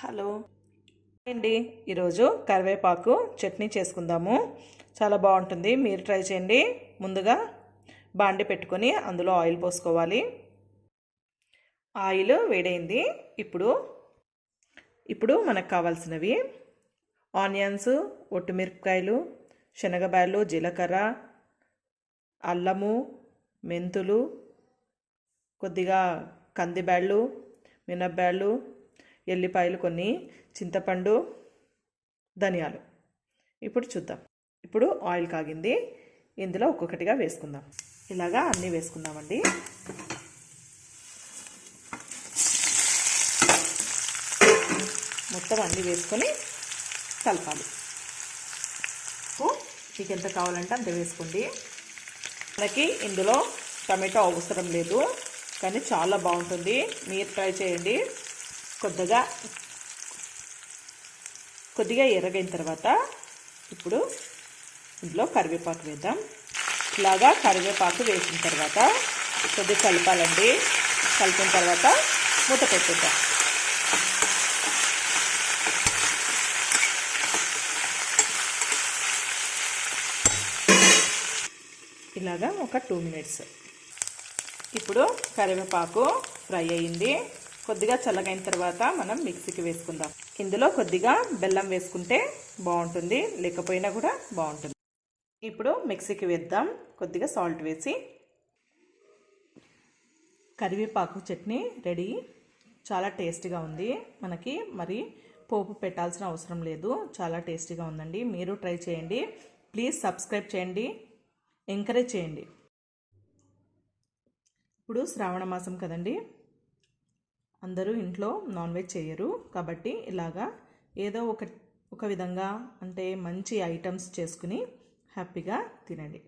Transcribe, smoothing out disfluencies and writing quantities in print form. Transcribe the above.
Hello అండి, ఈరోజు కరివేపాకు చట్నీ చేసుకుందాము. చాలా బాగుంటుంది, మీరు ట్రై చేయండి. ముందుగా బాండి పెట్టుకొని అందులో ఆయిల్ పోసుకోవాలి. ఆయిల్ వేడైంది. ఇప్పుడు మనకు కావాల్సినవి ఆనియన్స్, ఒట్టిమిరపకాయలు, శనగబాయలు, జీలకర్ర, అల్లము, మెంతులు, కొద్దిగా కందిబ్యాళ్ళు, మినప్పాళ్ళు, ఎల్లిపాయలు కొన్ని, చింతపండు, ధనియాలు. ఇప్పుడు చూద్దాం. ఇప్పుడు ఆయిల్ కాగింది, ఇందులో ఒక్కొక్కటిగా వేసుకుందాం. ఇలాగా అన్నీ వేసుకుందామండి. మొత్తం అన్నీ వేసుకొని కలపాలి. మీకు ఎంత కావాలంటే అంత వేసుకోండి. మనకి ఇందులో టమాటో అవసరం లేదు, కానీ చాలా బాగుంటుంది, మీరు ట్రై చేయండి. కొద్దిగా ఎర్రగైన తర్వాత ఇప్పుడు ఇందులో కరివేపాకు వేద్దాం. ఇలాగా కరివేపాకు వేసిన తర్వాత కొద్దిగా కలపాలండి. కలిపిన తర్వాత మూత పెట్టేద్దాం. ఇలాగా ఒక 2 మినిట్స్. ఇప్పుడు కరివేపాకు ఫ్రై అయ్యింది. కొద్దిగా చల్లగైన తర్వాత మనం మిక్సీకి వేసుకుందాం. ఇందులో కొద్దిగా బెల్లం వేసుకుంటే బాగుంటుంది, లేకపోయినా కూడా బాగుంటుంది. ఇప్పుడు మిక్సీకి వేద్దాం. కొద్దిగా సాల్ట్ వేసి కరివేపాకు చట్నీ రెడీ. చాలా టేస్టీగా ఉంది. మనకి మరి పోపు పెట్టాల్సిన అవసరం లేదు. చాలా టేస్టీగా ఉందండి, మీరు ట్రై చేయండి. ప్లీజ్ సబ్స్క్రైబ్ చేయండి, ఎంకరేజ్ చేయండి. ఇప్పుడు శ్రావణ మాసం కదండి, అందరూ ఇంట్లో నాన్ వెజ్ చేయరు. కాబట్టి ఇలాగా ఏదో ఒక విధంగా అంటే మంచి ఐటమ్స్ చేసుకుని హ్యాపీగా తినండి.